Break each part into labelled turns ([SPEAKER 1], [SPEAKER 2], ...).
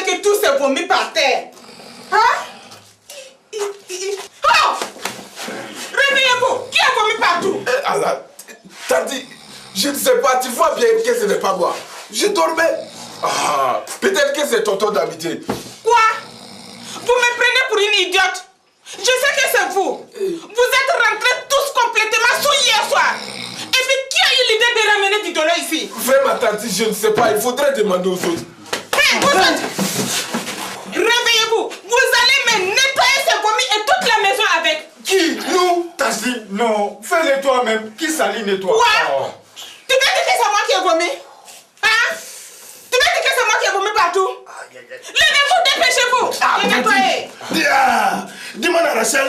[SPEAKER 1] c'est que tout s'est vomi par terre? Hein? Oh! Réveillez-vous! Qui a vomi partout?
[SPEAKER 2] Allah, Tati, je ne sais pas, tu vois bien que ce n'est pas moi. Je dormais. Ah, peut-être que c'est tonton d'habiter.
[SPEAKER 1] Quoi? Vous me prenez pour une idiote? Je sais que c'est vous. Vous êtes rentrés tous complètement sous hier soir. Et puis qui a eu l'idée de ramener du dollar ici?
[SPEAKER 2] Vraiment, Tati, je ne sais pas, il faudrait demander aux autres.
[SPEAKER 1] Hey, vous êtes... Réveillez-vous. Vous allez me nettoyer ces vomis et toute la maison avec.
[SPEAKER 3] Qui? Nous? Tati, non. Fais-le toi-même. Qui salit nettoie?
[SPEAKER 1] Quoi?
[SPEAKER 3] Oh.
[SPEAKER 1] Tu veux dire que c'est moi qui ai vomi? Hein? Tu veux dire que c'est moi qui ai vomi partout? Levez-vous, dépêchez-vous. Nettoyez.
[SPEAKER 4] Dis-moi à Rachel,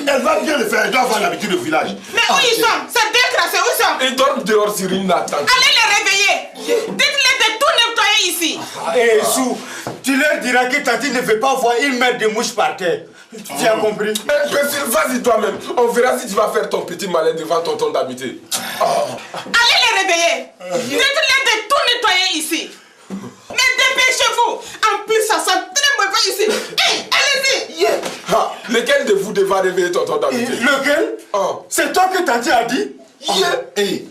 [SPEAKER 4] elle va bien le faire, elle doit avoir l'habitude au village.
[SPEAKER 1] Mais où ils sont? C'est décrassé, où ils sont?
[SPEAKER 2] Ils dorment dehors sur une natte.
[SPEAKER 1] Allez les réveiller. Dites-les de tout nettoyer ici.
[SPEAKER 3] Et Sou, tu leur diras que Tati ne veut pas voir une merde de mouches par terre. Tu as compris?
[SPEAKER 2] Imbécile, vas-y toi-même. On verra si tu vas faire ton petit malin devant tonton d'habiter.
[SPEAKER 1] Allez les réveiller. Dites-les de tout nettoyer ici. Mais dépêchez-vous. En plus, ça sent très mauvais ici. Hey, allez-y.
[SPEAKER 2] Lequel de vous devra réveiller tonton d'habiter?
[SPEAKER 3] Lequel? C'est toi que Tati a dit?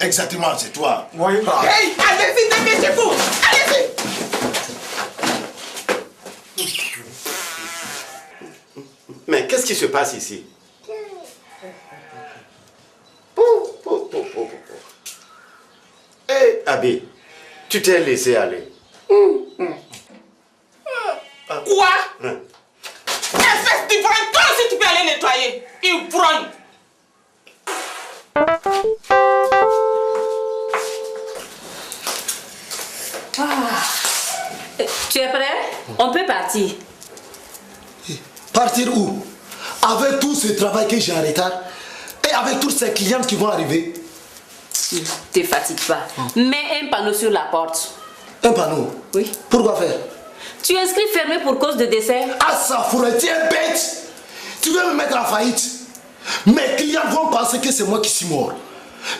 [SPEAKER 4] Exactement, c'est toi.
[SPEAKER 3] Oui.
[SPEAKER 1] Hey, allez-y, dépêchez-vous. Allez-y.
[SPEAKER 5] Mais qu'est-ce qui se passe ici? Hé, Abé, tu t'es laissé aller.
[SPEAKER 1] Quoi? Espèce d'ivrogne, toi aussi tu peux aller nettoyer. Ivrogne.
[SPEAKER 6] Tu es prêt? On peut partir.
[SPEAKER 7] Partir où? Avec tout ce travail que j'ai en retard et avec toutes ces clientes qui vont arriver.
[SPEAKER 6] Ne te fatigue pas. Mets un panneau sur la porte.
[SPEAKER 7] Un panneau?
[SPEAKER 6] Oui.
[SPEAKER 7] Pourquoi faire?
[SPEAKER 6] Tu inscris fermé pour cause de dessert.
[SPEAKER 7] Ah ça fourrait, tu es bête! Tu veux me mettre en faillite? Mes clients vont penser que c'est moi qui suis mort.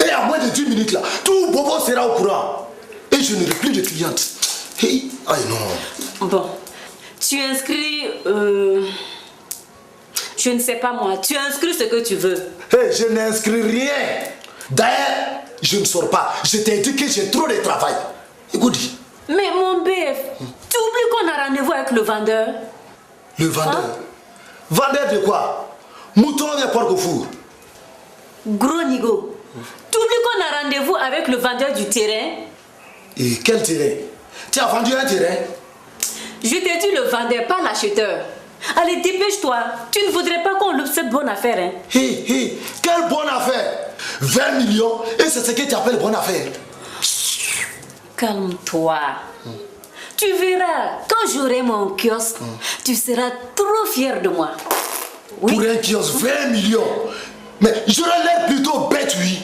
[SPEAKER 7] Et à moins de 10 minutes là, tout Bobo sera au courant. Et je n'aurai plus de clientes. Hey, aïe non.
[SPEAKER 6] Bon. Tu inscris... Je ne sais pas moi. Tu inscris ce que tu veux.
[SPEAKER 7] Hey, je n'inscris rien. D'ailleurs, je ne sors pas. Je t'ai dit que j'ai trop de travail. Écoute.
[SPEAKER 6] Mais mon bœuf, tu oublies qu'on a rendez-vous avec le vendeur?
[SPEAKER 7] Le vendeur? Vendeur de quoi? Mouton et porc au four?
[SPEAKER 6] Gros nigo. Tu oublies qu'on a rendez-vous avec le vendeur du terrain?
[SPEAKER 7] Et quel terrain? Tu as vendu un terrain?
[SPEAKER 6] Je t'ai dit le vendeur, pas l'acheteur. Allez, dépêche-toi. Tu ne voudrais pas qu'on loupe cette bonne affaire, hein?
[SPEAKER 7] Hé, quelle bonne affaire? 20 millions et c'est ce que tu appelles bonne affaire?
[SPEAKER 6] Calme-toi. Tu verras, quand j'aurai mon kiosque, tu seras trop fier de moi. Oui.
[SPEAKER 7] Pour un kiosque, 20 millions? Mais j'aurais l'air plutôt bête, oui.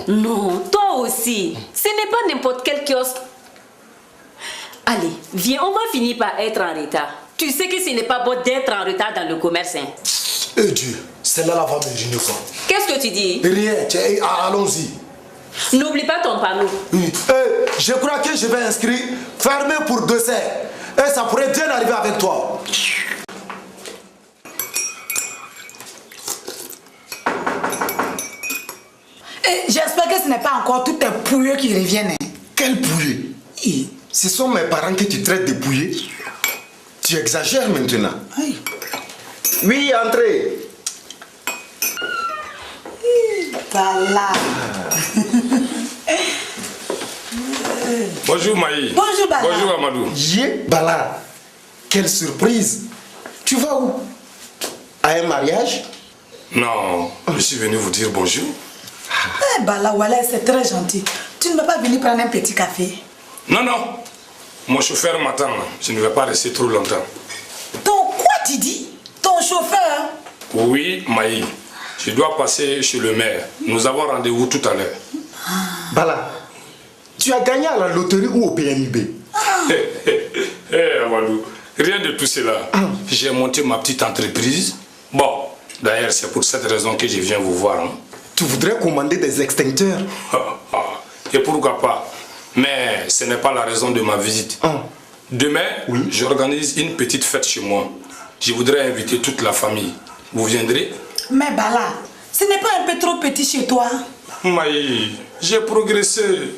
[SPEAKER 6] Non, toi aussi. Ce n'est pas n'importe quel kiosque. Allez, viens, on va finir par être en retard. Tu sais que ce n'est pas bon d'être en retard dans le commerce. Hein?
[SPEAKER 7] Eh Dieu, celle-là la va me gêner quoi.
[SPEAKER 6] Qu'est-ce que tu dis?
[SPEAKER 7] Rien, allons-y.
[SPEAKER 6] N'oublie pas ton panneau.
[SPEAKER 7] Oui. Je crois que je vais inscrire fermé pour dessert. Et ça pourrait bien arriver avec toi.
[SPEAKER 8] J'espère que ce n'est pas encore tous tes pouilleux qui reviennent. Hein.
[SPEAKER 4] Quel pouilleux? Ce sont mes parents que tu traites de pouilleux. Tu exagères maintenant.
[SPEAKER 8] Aïe.
[SPEAKER 5] Oui, entrez.
[SPEAKER 8] Voilà.
[SPEAKER 2] Bonjour Maï.
[SPEAKER 8] Bonjour Bala.
[SPEAKER 2] Bonjour Amadou.
[SPEAKER 4] Bala, quelle surprise. Tu vas où? À un mariage?
[SPEAKER 2] Non, je suis venu vous dire bonjour.
[SPEAKER 8] Bala, voilà, c'est très gentil. Tu ne vas pas venir prendre un petit café?
[SPEAKER 2] Non, non. Mon chauffeur m'attend. Je ne vais pas rester trop longtemps.
[SPEAKER 8] Ton quoi tu dis? Ton chauffeur?
[SPEAKER 2] Oui, Maï. Je dois passer chez le maire. Nous avons rendez-vous tout à l'heure.
[SPEAKER 4] Bala, tu as gagné à la loterie ou au PNIB?
[SPEAKER 2] Amadou, rien de tout cela. J'ai monté ma petite entreprise. Bon, d'ailleurs, c'est pour cette raison que je viens vous voir. Hein.
[SPEAKER 4] Tu voudrais commander des extincteurs?
[SPEAKER 2] Et pourquoi pas? Mais ce n'est pas la raison de ma visite.
[SPEAKER 9] Demain, j'organise une petite fête chez moi. Je voudrais inviter toute la famille. Vous viendrez?
[SPEAKER 8] Mais Bala, ce n'est pas un peu trop petit chez toi?
[SPEAKER 9] Maï, j'ai progressé.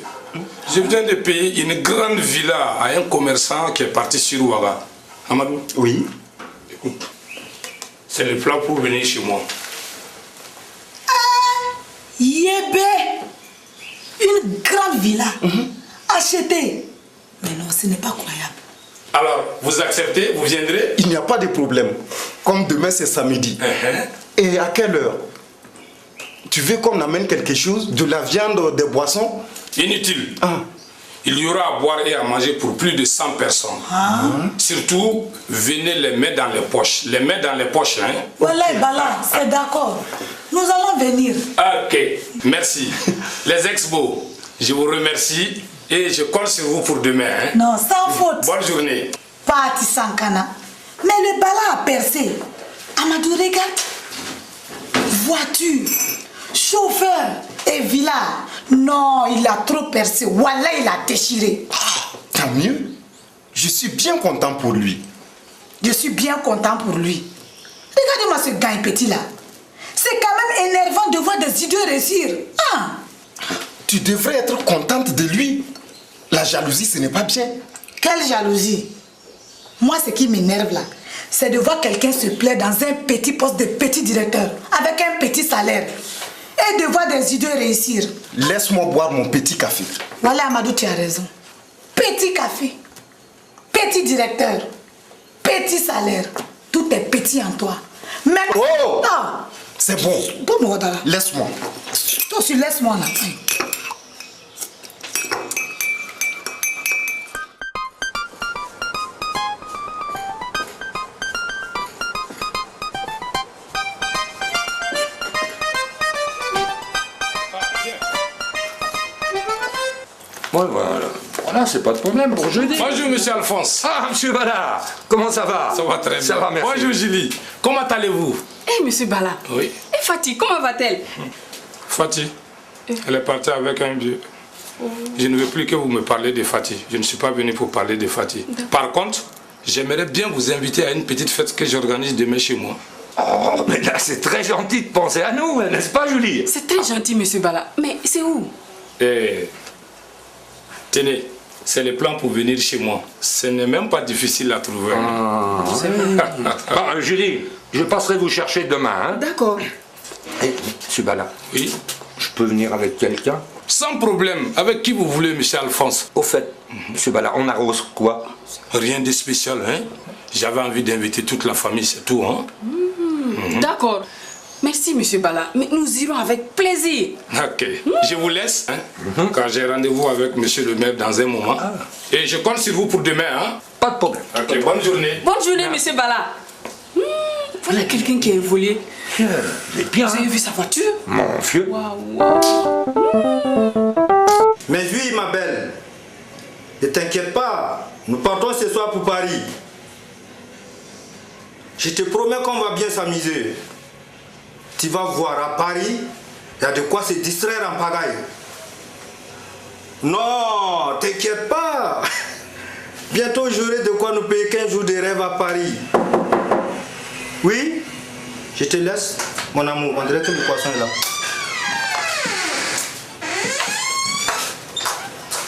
[SPEAKER 9] Je viens de payer une grande villa à un commerçant qui est parti sur Ouaga. Amadou?
[SPEAKER 5] Oui.
[SPEAKER 9] Écoute, c'est le plan pour venir chez moi.
[SPEAKER 8] Yébé! Une grande villa achetée. Mais non, ce n'est pas croyable.
[SPEAKER 9] Alors, vous acceptez? Vous viendrez?
[SPEAKER 7] Il n'y a pas de problème. Comme demain c'est samedi. Et à quelle heure? Tu veux qu'on amène quelque chose? De la viande, des boissons?
[SPEAKER 9] Inutile. Il y aura à boire et à manger pour plus de 100 personnes. Surtout, venez les mains dans les poches. Les mains dans les poches, hein?
[SPEAKER 8] Voilà, Bala, c'est d'accord. Nous allons venir.
[SPEAKER 9] Ok, merci. Les expos, je vous remercie et je compte sur vous pour demain. Hein?
[SPEAKER 8] Non, sans faute.
[SPEAKER 9] Bonne journée.
[SPEAKER 8] Parti Sankana. Mais le Bala a percé. Amadou, regarde. Voiture, chauffeur et villa. Non, il a trop percé. Voilà, il a déchiré.
[SPEAKER 7] Tant mieux. Je suis bien content pour lui.
[SPEAKER 8] Je suis bien content pour lui. Regardez-moi ce gars petit là. C'est quand même énervant de voir des idiots réussir.
[SPEAKER 7] Tu devrais être contente de lui. La jalousie, ce n'est pas bien.
[SPEAKER 8] Quelle jalousie? Moi, ce qui m'énerve là, c'est de voir quelqu'un se plaire dans un petit poste de petit directeur, avec un petit salaire, et de voir des idiots réussir.
[SPEAKER 7] Laisse-moi boire mon petit café.
[SPEAKER 8] Voilà, Amadou, tu as raison. Petit café, petit directeur, petit salaire, tout est petit en toi. Mais...
[SPEAKER 7] Oh! C'est bon.
[SPEAKER 8] Bon,
[SPEAKER 7] laisse-moi.
[SPEAKER 8] Toi aussi, laisse-moi là.
[SPEAKER 10] Ouais, voilà, c'est pas de problème pour jeudi.
[SPEAKER 9] Bonjour, monsieur Alphonse.
[SPEAKER 10] Ah, monsieur Bala, comment ça va?
[SPEAKER 9] Ça va très bien.
[SPEAKER 10] Ça va, merci.
[SPEAKER 9] Bonjour, Julie. Comment allez-vous?
[SPEAKER 11] Monsieur Bala.
[SPEAKER 9] Oui.
[SPEAKER 11] Et Fatih, comment va-t-elle?
[SPEAKER 9] Fatih, elle est partie avec un vieux. Je ne veux plus que vous me parlez de Fatih. Je ne suis pas venu pour parler de Fatih. Par contre, j'aimerais bien vous inviter à une petite fête que j'organise demain chez moi.
[SPEAKER 10] Oh, mais là, c'est très gentil de penser à nous, n'est-ce pas, Julie?
[SPEAKER 11] C'est très gentil, monsieur Bala. Mais c'est où?
[SPEAKER 9] Tenez, c'est le plan pour venir chez moi. Ce n'est même pas difficile à trouver.
[SPEAKER 10] Julie, je passerai vous chercher demain. Hein?
[SPEAKER 11] D'accord.
[SPEAKER 10] Et, monsieur Bala,
[SPEAKER 9] oui,
[SPEAKER 10] je peux venir avec quelqu'un?
[SPEAKER 9] Sans problème. Avec qui vous voulez, monsieur Alphonse?
[SPEAKER 10] Au fait, monsieur Bala, on arrose quoi?
[SPEAKER 9] Rien de spécial, hein? J'avais envie d'inviter toute la famille, c'est tout, hein?
[SPEAKER 11] D'accord. Merci, monsieur Bala. Mais nous irons avec plaisir.
[SPEAKER 9] Ok. Je vous laisse, hein? Quand j'ai rendez-vous avec monsieur le maire dans un moment. Et je compte sur vous pour demain, hein?
[SPEAKER 10] Pas de problème.
[SPEAKER 9] Ok, bonne journée.
[SPEAKER 11] Bonne journée, monsieur Bala. Voilà quelqu'un qui a évolué.
[SPEAKER 10] Vous
[SPEAKER 11] avez vu sa voiture?
[SPEAKER 10] Mon vieux.
[SPEAKER 3] Mais oui, ma belle. Ne t'inquiète pas. Nous partons ce soir pour Paris. Je te promets qu'on va bien s'amuser. Tu vas voir, à Paris, il y a de quoi se distraire en pagaille. Non, t'inquiète pas. Bientôt, j'aurai de quoi nous payer 15 jours de rêve à Paris. Oui? Je te laisse, mon amour. On dirait que le poisson est là.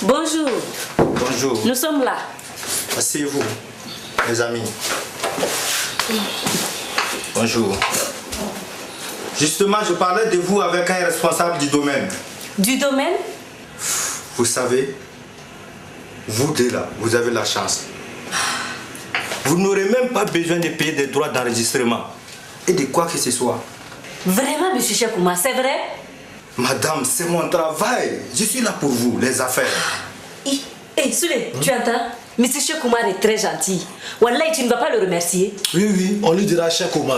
[SPEAKER 6] Bonjour.
[SPEAKER 3] Bonjour.
[SPEAKER 6] Nous sommes là.
[SPEAKER 3] Asseyez-vous, mes amis. Bonjour. Justement, je parlais de vous avec un responsable du domaine.
[SPEAKER 6] Du domaine?
[SPEAKER 3] Vous savez, vous deux là, vous avez la chance. Vous n'aurez même pas besoin de payer des droits d'enregistrement et de quoi que ce soit.
[SPEAKER 6] Vraiment, monsieur Chekouma, c'est vrai?
[SPEAKER 3] Madame, c'est mon travail. Je suis là pour vous, les affaires.
[SPEAKER 6] Souley, tu entends? Monsieur Chekouma est très gentil. Wallah, tu ne vas pas le remercier.
[SPEAKER 7] Oui, on lui dira Chekouma.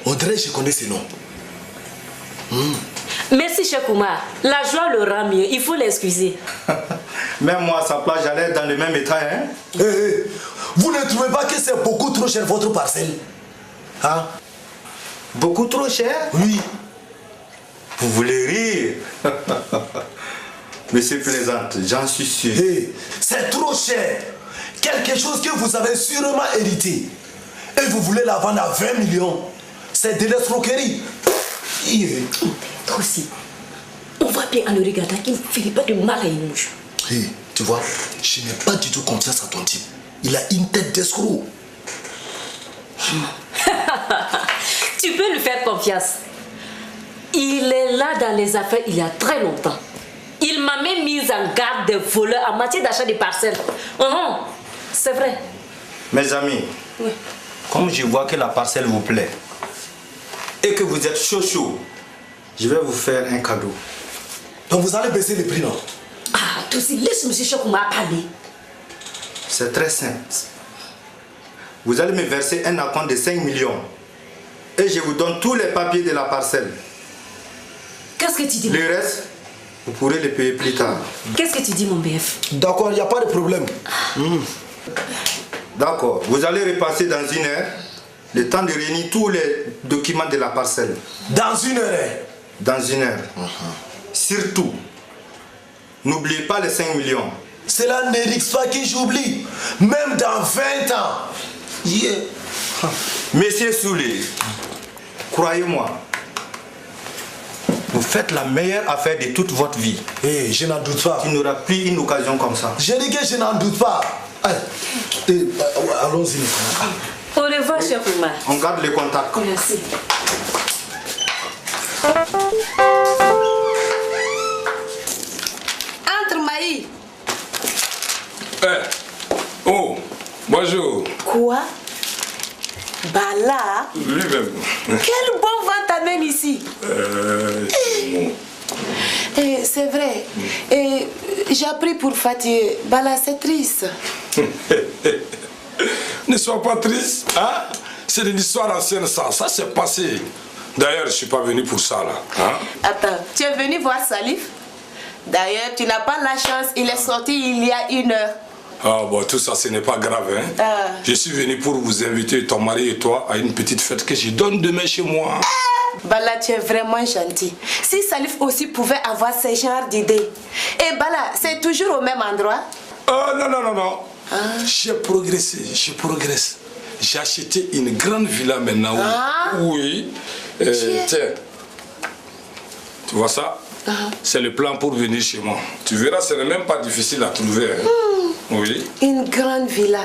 [SPEAKER 7] On dirait que je connais ce nom.
[SPEAKER 6] Merci Chekouma. La joie le rend mieux. Il faut l'excuser.
[SPEAKER 3] Même moi, à sa place, j'allais être dans le même état, hein?
[SPEAKER 7] Vous ne trouvez pas que c'est beaucoup trop cher votre parcelle? Hein?
[SPEAKER 3] Beaucoup trop cher?
[SPEAKER 7] Oui.
[SPEAKER 3] Vous voulez rire? Monsieur plaisante, j'en suis sûr.
[SPEAKER 7] C'est trop trop cher. Quelque chose que vous avez sûrement hérité. Et vous voulez la vendre à 20 millions. C'est de l'escroquerie.
[SPEAKER 6] Toi aussi. On voit bien en le regardant qu'il ne fait pas de mal à une mouche.
[SPEAKER 7] Hey, tu vois, je n'ai pas du tout confiance à ton type. Il a une tête d'escroc.
[SPEAKER 6] Tu peux lui faire confiance. Il est là dans les affaires il y a très longtemps. Il m'a même mise en garde des voleurs en matière d'achat de parcelles. C'est vrai.
[SPEAKER 3] Mes amis,
[SPEAKER 6] oui.
[SPEAKER 3] Comme je vois que la parcelle vous plaît et que vous êtes chaud, je vais vous faire un cadeau.
[SPEAKER 7] Donc vous allez baisser les prix, non?
[SPEAKER 6] Ah, toi aussi, laisse M. Chokouma parler.
[SPEAKER 3] C'est très simple. Vous allez me verser un acompte de 5 millions et je vous donne tous les papiers de la parcelle.
[SPEAKER 6] Qu'est-ce que tu dis?
[SPEAKER 3] Le reste, vous pourrez les payer plus tard.
[SPEAKER 6] Qu'est-ce que tu dis, mon BF?
[SPEAKER 7] D'accord, il n'y a pas de problème.
[SPEAKER 3] D'accord, vous allez repasser dans 1 heure, le temps de réunir tous les documents de la parcelle.
[SPEAKER 7] Dans 1 heure?
[SPEAKER 3] Dans 1 heure. Surtout, n'oubliez pas les 5 millions.
[SPEAKER 7] Cela ne risque pas que j'oublie, même dans 20 ans. Yeah.
[SPEAKER 3] Monsieur Soulé, croyez-moi, vous faites la meilleure affaire de toute votre vie.
[SPEAKER 7] Hey, je n'en doute pas.
[SPEAKER 3] Il n'y aura plus une occasion comme ça.
[SPEAKER 7] Je dis que je n'en doute pas. Allons-y.
[SPEAKER 6] Au revoir, cher Oumar.
[SPEAKER 3] On garde le contact.
[SPEAKER 6] Merci.
[SPEAKER 11] Entre, Maï.
[SPEAKER 9] Oh, bonjour.
[SPEAKER 11] Quoi? Bala?
[SPEAKER 9] Lui-même.
[SPEAKER 11] Quel bon vent t'amène ici? C'est vrai. J'ai appris pour Fatih. Bala, c'est triste.
[SPEAKER 9] Ne sois pas triste, hein? C'est une histoire ancienne, ça s'est passé. D'ailleurs, je ne suis pas venu pour ça, là. Hein?
[SPEAKER 11] Attends, tu es venu voir Salif? D'ailleurs, tu n'as pas la chance, il est sorti il y a 1 heure.
[SPEAKER 9] Ah bon, tout ça, ce n'est pas grave, hein? Je suis venu pour vous inviter, ton mari et toi, à une petite fête que je donne demain chez moi.
[SPEAKER 11] Bala, tu es vraiment gentil. Si Salif aussi pouvait avoir ce genre d'idées. Et Bala, c'est toujours au même endroit?
[SPEAKER 9] Non. J'ai progressé, je progresse. J'ai acheté une grande villa maintenant. Oui. Tiens, tu vois ça? C'est le plan pour venir chez moi. Tu verras, ce n'est même pas difficile à trouver. Hein? Oui.
[SPEAKER 11] Une grande villa.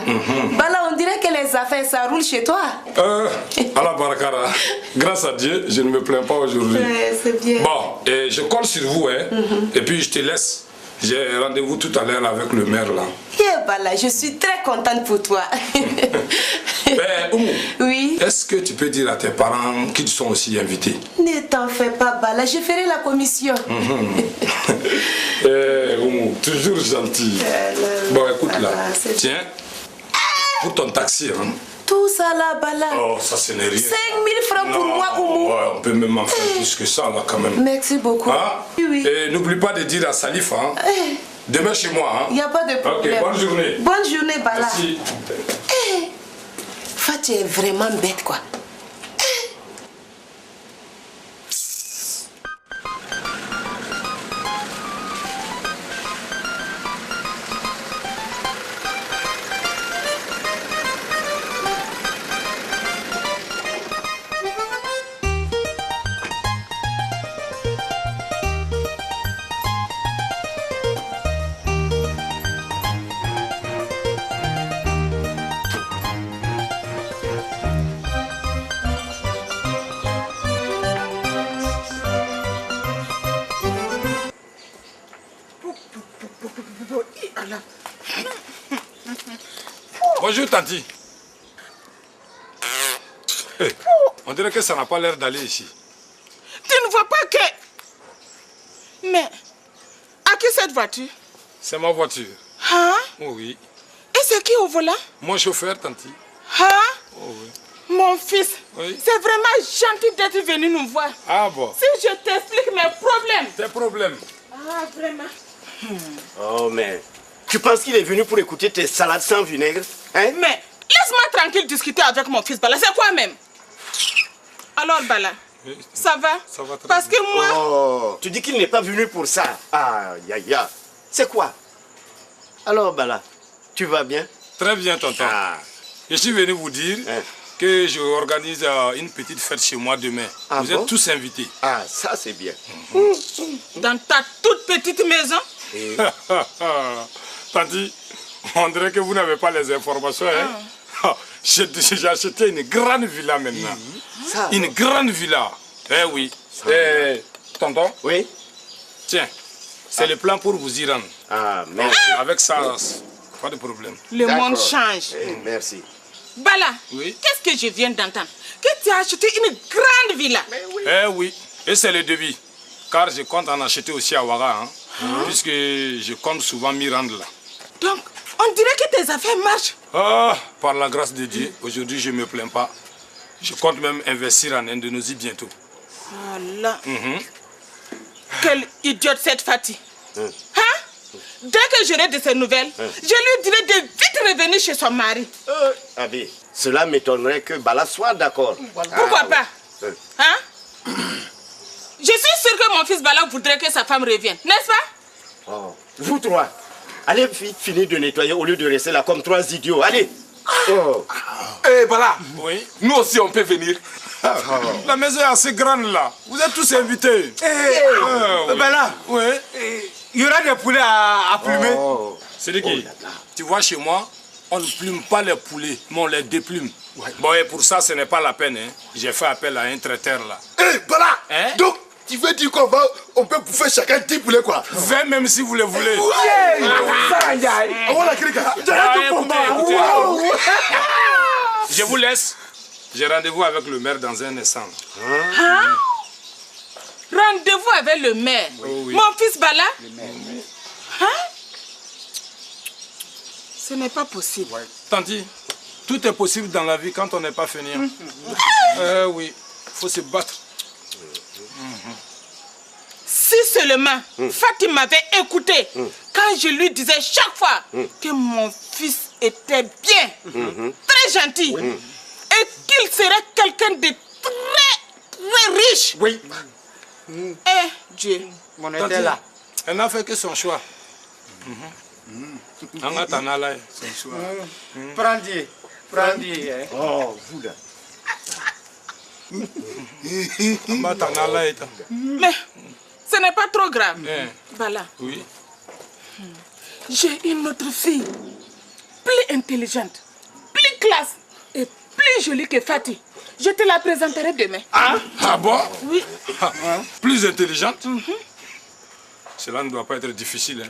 [SPEAKER 11] Bala, on dirait que les affaires, ça roule chez toi.
[SPEAKER 9] À la barakara. Grâce à Dieu, je ne me plains pas aujourd'hui.
[SPEAKER 11] Ouais, c'est bien.
[SPEAKER 9] Bon, je compte sur vous, hein. Et puis je te laisse. J'ai rendez-vous tout à l'heure avec le maire là.
[SPEAKER 11] Bala, je suis très contente pour toi.
[SPEAKER 9] Oumou,
[SPEAKER 11] oui.
[SPEAKER 9] Est-ce que tu peux dire à tes parents qu'ils sont aussi invités?
[SPEAKER 11] Ne t'en fais pas, Bala, je ferai la commission.
[SPEAKER 9] Oumou, toujours gentil. Bon, écoute là, tiens, pour ton taxi. Hein.
[SPEAKER 11] Tout ça là, Bala.
[SPEAKER 9] Oh, ça ce n'est rien.
[SPEAKER 11] 5 000 francs pour moi, Oumou.
[SPEAKER 9] Ouais, on peut même en faire plus que ça là quand même.
[SPEAKER 11] Merci beaucoup.
[SPEAKER 9] Hein?
[SPEAKER 11] Oui.
[SPEAKER 9] Et n'oublie pas de dire à Salif, hein. Demain chez moi.
[SPEAKER 11] Il n'y a pas de problème.
[SPEAKER 9] Ok, bonne journée.
[SPEAKER 11] Bonne journée, Bala.
[SPEAKER 9] Merci.
[SPEAKER 11] Fatih est vraiment bête, quoi.
[SPEAKER 9] Bonjour, Tanti. On dirait que ça n'a pas l'air d'aller ici.
[SPEAKER 1] Tu ne vois pas que... Mais, à qui cette voiture?
[SPEAKER 9] C'est ma voiture.
[SPEAKER 1] Hein?
[SPEAKER 9] Oh, oui.
[SPEAKER 1] Et c'est qui au volant?
[SPEAKER 9] Mon chauffeur, Tanti.
[SPEAKER 1] Hein?
[SPEAKER 9] Oh, oui.
[SPEAKER 1] Mon fils,
[SPEAKER 9] oui.
[SPEAKER 1] C'est vraiment gentil d'être venu nous voir.
[SPEAKER 9] Ah bon?
[SPEAKER 1] Si je t'explique mes problèmes.
[SPEAKER 9] Tes problèmes?
[SPEAKER 1] Ah, vraiment.
[SPEAKER 5] Oh, mais... Tu penses qu'il est venu pour écouter tes salades sans vinaigre? Hein?
[SPEAKER 1] Mais, laisse-moi tranquille discuter avec mon fils, Bala. C'est quoi même? Alors, Bala, ça va?
[SPEAKER 9] Ça va très
[SPEAKER 1] Parce
[SPEAKER 9] bien.
[SPEAKER 1] que moi...
[SPEAKER 5] Oh, tu dis qu'il n'est pas venu pour ça. Ah, ya. C'est quoi? Alors, Bala, tu vas bien?
[SPEAKER 9] Très bien, tonton. Je suis venu vous dire que je organise une petite fête chez moi demain. Vous êtes tous invités.
[SPEAKER 5] Ah, ça c'est bien.
[SPEAKER 1] Dans ta toute petite maison?
[SPEAKER 9] Tanti, on dirait que vous n'avez pas les informations. Hein? J'ai acheté une grande villa maintenant. Une grande villa. Eh oui. Tonton?
[SPEAKER 5] Oui?
[SPEAKER 9] Tiens, c'est le plan pour vous y rendre.
[SPEAKER 5] Ah, merci.
[SPEAKER 9] Avec ça, pas de problème.
[SPEAKER 1] Le monde change.
[SPEAKER 5] Merci.
[SPEAKER 1] Bala,
[SPEAKER 9] oui?
[SPEAKER 1] Qu'est-ce que je viens d'entendre? Que tu as acheté une grande villa.
[SPEAKER 9] Eh oui, et c'est le devis. Car je compte en acheter aussi à Ouaga, puisque je compte souvent m'y rendre là.
[SPEAKER 1] Donc, on dirait que tes affaires marchent.
[SPEAKER 9] Ah, par la grâce de Dieu, aujourd'hui je ne me plains pas. Je compte même investir en Indonésie bientôt.
[SPEAKER 1] Voilà. Quelle idiote cette Fatih. Dès que j'aurai de ses nouvelles, je lui dirai de vite revenir chez son mari.
[SPEAKER 5] Abi, cela m'étonnerait que Bala soit d'accord.
[SPEAKER 1] Pourquoi pas? Je suis sûre que mon fils Bala voudrait que sa femme revienne, n'est-ce pas?
[SPEAKER 5] Vous trois, allez vite finir de nettoyer au lieu de rester là comme trois idiots. Allez.
[SPEAKER 2] Bala,
[SPEAKER 9] oui?
[SPEAKER 2] Nous aussi on peut venir.
[SPEAKER 9] La maison est assez grande là. Vous êtes tous invités.
[SPEAKER 10] Bala,
[SPEAKER 9] oui.
[SPEAKER 10] Il y aura des poulets à plumer.
[SPEAKER 9] C'est de qui? Tu vois, chez moi, on ne plume pas les poulets, mais on les déplume. Bon, et pour ça, ce n'est pas la peine. J'ai fait appel à un traiteur là.
[SPEAKER 7] Bala, donc, tu veux dire qu'on peut bouffer chacun 10 poulets quoi?
[SPEAKER 9] 20 même si vous les voulez. Je vous laisse. J'ai rendez-vous avec le maire dans un instant.
[SPEAKER 1] Rendez-vous avec le maire?
[SPEAKER 9] Oui.
[SPEAKER 1] Mon fils Bala? Ce n'est pas possible.
[SPEAKER 9] Tanti, tout est possible dans la vie quand on n'est pas fainéant. Oui, il faut se battre.
[SPEAKER 1] Si seulement Fatih m'avait écouté quand je lui disais chaque fois que mon fils était bien, très gentil, et qu'il serait quelqu'un de très riche.
[SPEAKER 10] Oui.
[SPEAKER 1] Eh Dieu.
[SPEAKER 10] On était là.
[SPEAKER 9] Elle n'a fait que son choix. Son choix.
[SPEAKER 10] Prends-y.
[SPEAKER 5] Oh, vous là.
[SPEAKER 1] Mais ce n'est pas trop grave. Voilà.
[SPEAKER 9] Oui.
[SPEAKER 1] J'ai une autre fille, plus intelligente, plus classe et plus jolie que Fatih. Je te la présenterai demain.
[SPEAKER 9] Ah bon?
[SPEAKER 1] Oui.
[SPEAKER 9] Plus intelligente? Cela ne doit pas être difficile.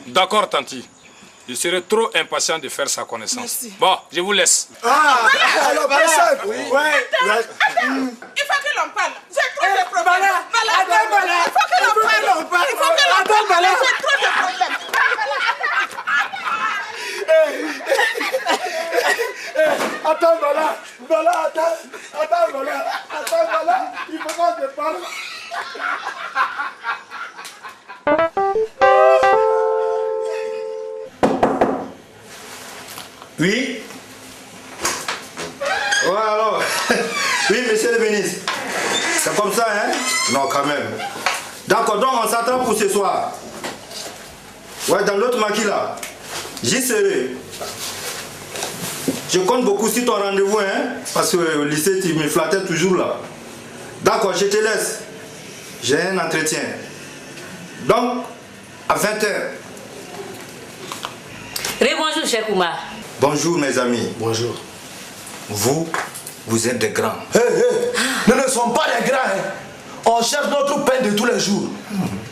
[SPEAKER 9] D'accord, Tanti. Je serai trop impatient de faire sa connaissance.
[SPEAKER 1] Merci.
[SPEAKER 9] Bon, je vous laisse.
[SPEAKER 7] Alors, personne.
[SPEAKER 1] Il faut que l'on parle. J'ai trop de problèmes. Il faut que l'on parle. Il faut que l'on parle. J'ai trop de problèmes.
[SPEAKER 7] Attends, Bala, il faut qu'on te parle.
[SPEAKER 3] Oui? Ouais, alors. Oui, monsieur le ministre. C'est comme ça, hein? Non, quand même. D'accord, donc on s'attend pour ce soir. Ouais, dans l'autre maquis là. J'y serai. Je compte beaucoup sur ton rendez-vous, hein? Parce que au lycée, tu me flattais toujours là. D'accord, je te laisse. J'ai un entretien. Donc, à 20h.
[SPEAKER 6] Rebonjour, Cheikh Oumar.
[SPEAKER 3] Bonjour, mes amis.
[SPEAKER 7] Bonjour.
[SPEAKER 3] Vous êtes des grands.
[SPEAKER 7] Nous ne sommes pas des grands, hein. On cherche notre pain de tous les jours.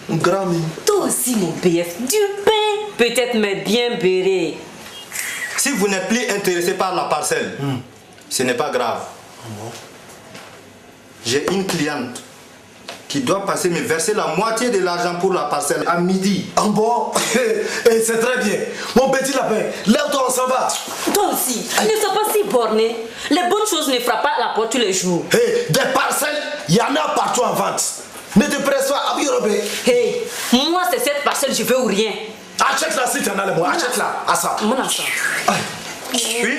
[SPEAKER 7] Grand, mais...
[SPEAKER 6] Toi aussi, mon PF, du pain, peut-être, mais bien béré.
[SPEAKER 3] Si vous n'êtes plus intéressé par la parcelle, ce n'est pas grave. J'ai une cliente qui doit passer me verser la moitié de l'argent pour la parcelle à midi.
[SPEAKER 7] Ah bon? C'est très bien. Mon petit lapin, lève-toi, on s'en va.
[SPEAKER 6] Toi aussi, ne sois pas si borné. Les bonnes choses ne frappent pas à la porte tous les jours.
[SPEAKER 7] Des parcelles, il y en a partout en vente. Ne te presse pas, Abi Robé.
[SPEAKER 6] Moi, c'est cette parcelle, je veux ou rien.
[SPEAKER 7] Achète-la si tu en as les moyens. Achète-la, à ça.
[SPEAKER 6] Mon enfant.
[SPEAKER 3] Oui.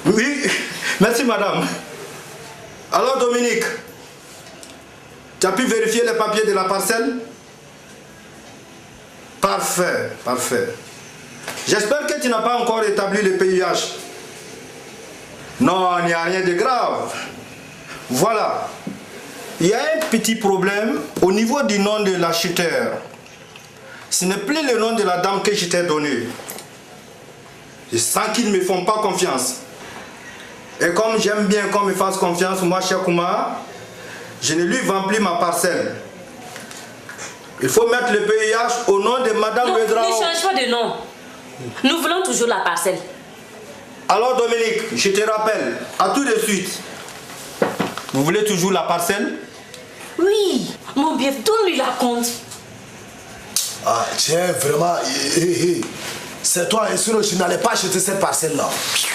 [SPEAKER 3] Oui, merci madame. Alors Dominique, tu as pu vérifier les papiers de la parcelle? Parfait, parfait. J'espère que tu n'as pas encore établi le PIH. Non, il n'y a rien de grave. Voilà. Il y a un petit problème au niveau du nom de l'acheteur. Ce n'est plus le nom de la dame que je t'ai donné. Je sens qu'ils ne me font pas confiance. Et comme j'aime bien qu'on me fasse confiance, moi, Cheikh Oumar, je ne lui vends plus ma parcelle. Il faut mettre le PIH au nom de Madame Wedrao.
[SPEAKER 6] Ne change pas de nom. Nous voulons toujours la parcelle.
[SPEAKER 3] Alors Dominique, je te rappelle, à tout de suite. Vous voulez toujours la parcelle?
[SPEAKER 6] Oui, mon bien, donne-lui la compte.
[SPEAKER 7] Ah, tiens, vraiment, c'est toi, et sinon je n'allais pas acheter cette parcelle-là.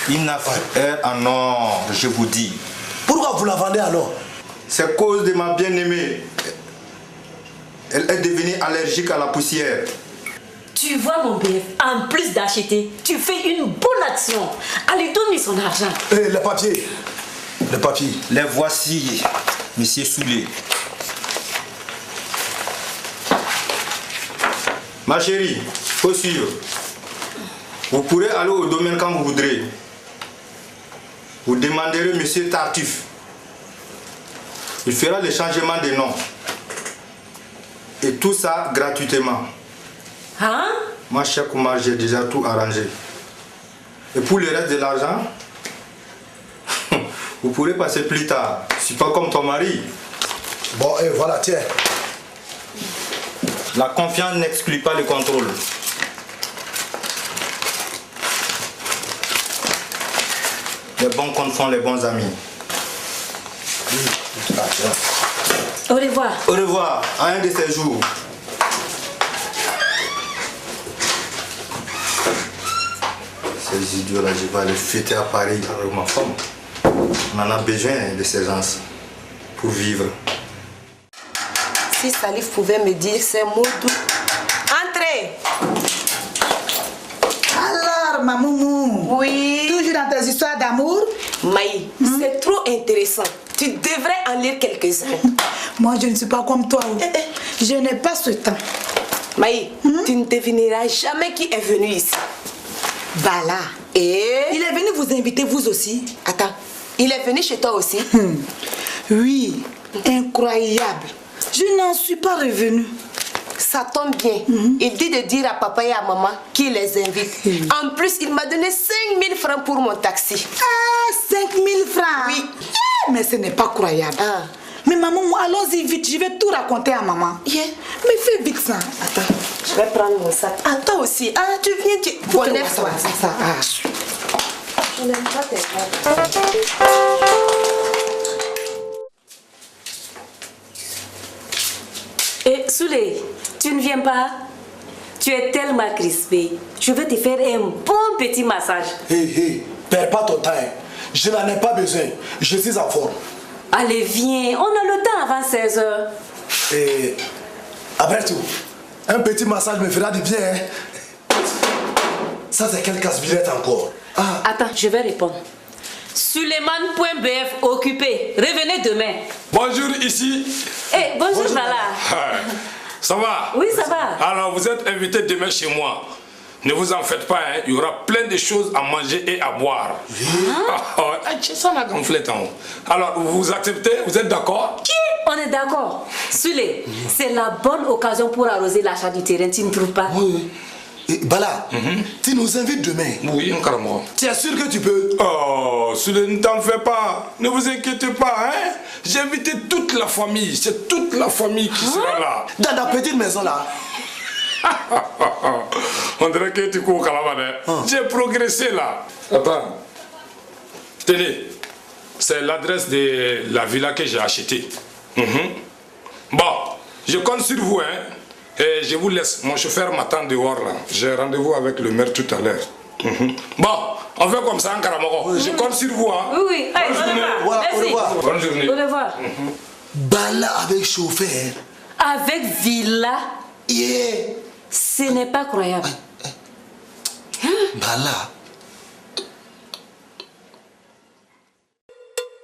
[SPEAKER 3] Il n'a fait ah non, je vous dis.
[SPEAKER 7] Pourquoi vous la vendez alors?
[SPEAKER 3] C'est à cause de ma bien-aimée. Elle est devenue allergique à la poussière.
[SPEAKER 6] Tu vois mon BF, en plus d'acheter, tu fais une bonne action. Allez, donne-lui son argent.
[SPEAKER 7] Les papiers. Les papiers.
[SPEAKER 3] Les voici, Monsieur Soulé. Ma chérie, faut suivre. Vous pourrez aller au domaine quand vous voudrez. Vous demanderez Monsieur Tartuffe. Il fera le changement de nom. Et tout ça gratuitement.
[SPEAKER 6] Hein?
[SPEAKER 3] Moi, Cheikh Oumar, j'ai déjà tout arrangé. Et pour le reste de l'argent, vous pourrez passer plus tard. Je ne suis pas comme ton mari.
[SPEAKER 7] Bon, et voilà, tiens.
[SPEAKER 3] La confiance n'exclut pas le contrôle. Les bons comptes font les bons amis.
[SPEAKER 6] Au revoir.
[SPEAKER 3] Au revoir, à un de ces jours. Ces idiots-là, je vais les fêter à Paris avec ma femme. On en a besoin de ces gens pour vivre.
[SPEAKER 11] Si Salif pouvait me dire ces mots doux. Entrez.
[SPEAKER 8] Alors, Mamoumou.
[SPEAKER 11] Oui.
[SPEAKER 8] Toujours dans tes histoires d'amour?
[SPEAKER 11] Maï, c'est trop intéressant. Tu devrais en lire quelques-uns.
[SPEAKER 8] Moi, je ne suis pas comme toi. Je n'ai pas ce temps.
[SPEAKER 11] Maï, tu ne devineras jamais qui est venu ici.
[SPEAKER 8] Bala.
[SPEAKER 11] Et
[SPEAKER 8] il est venu vous inviter, vous aussi?
[SPEAKER 11] Attends, il est venu chez toi aussi?
[SPEAKER 8] Oui, incroyable. Je n'en suis pas revenue.
[SPEAKER 11] Ça tombe bien. Il dit de dire à papa et à maman qu'il les invite. En plus, il m'a donné 5 000 francs pour mon taxi.
[SPEAKER 8] Ah, 5 000 francs?
[SPEAKER 11] Oui.
[SPEAKER 8] Mais ce n'est pas croyable.
[SPEAKER 11] Ah.
[SPEAKER 8] Mais maman, allons-y vite, je vais tout raconter à maman.
[SPEAKER 11] Yeah.
[SPEAKER 8] Mais fais vite ça.
[SPEAKER 11] Attends, je vais prendre mon sac. Ah, toi aussi. Ah, tu viens, tu...
[SPEAKER 8] Bonne-toi.
[SPEAKER 11] Je n'aime pas tes rêves.
[SPEAKER 6] Et Soulé, tu ne viens pas? Tu es tellement crispé. Je vais te faire un bon petit massage.
[SPEAKER 7] Hé, perds pas ton temps. Je n'en ai pas besoin. Je suis en forme.
[SPEAKER 6] Allez, viens. On a le temps avant 16 h.
[SPEAKER 7] Et après tout, un petit massage me fera du bien. Ça, c'est quel casse-billette encore?
[SPEAKER 6] Attends, je vais répondre. Suleiman.bf occupé. Revenez demain.
[SPEAKER 9] Bonjour ici.
[SPEAKER 6] Eh, bonjour Bala.
[SPEAKER 9] Ça va?
[SPEAKER 6] Oui, ça va.
[SPEAKER 9] Alors, vous êtes invité demain chez moi. Ne vous en faites pas, hein. Il y aura plein de choses à manger et à boire. C'est ça la gonflette en haut. Alors, vous acceptez? Vous êtes d'accord?
[SPEAKER 6] Qui? On est d'accord. Soulé, c'est la bonne occasion pour arroser l'achat du terrain, tu ne trouves pas?
[SPEAKER 7] Oui. Et Bala, tu nous invites demain.
[SPEAKER 9] Oui, carrément.
[SPEAKER 7] Tu es sûr que tu peux?
[SPEAKER 9] Oh, Soulé, ne t'en fais pas. Ne vous inquiétez pas, hein. J'ai invité toute la famille. C'est toute la famille qui sera là.
[SPEAKER 7] Dans la petite maison là.
[SPEAKER 9] On dirait que tu cours Calamane. J'ai progressé là. Attends. Tenez. C'est l'adresse de la villa que j'ai achetée. Bon, je compte sur vous, hein. Et je vous laisse. Mon chauffeur m'attend dehors là. J'ai rendez-vous avec le maire tout à l'heure. Bon, on fait comme ça en Karamoko. Je compte sur vous, hein.
[SPEAKER 6] Oui. Allez,
[SPEAKER 7] Au revoir.
[SPEAKER 9] Bonne journée.
[SPEAKER 6] Au revoir.
[SPEAKER 7] Bala avec chauffeur.
[SPEAKER 6] Avec villa.
[SPEAKER 7] Yeah.
[SPEAKER 6] Ce n'est pas croyable.
[SPEAKER 7] Bala,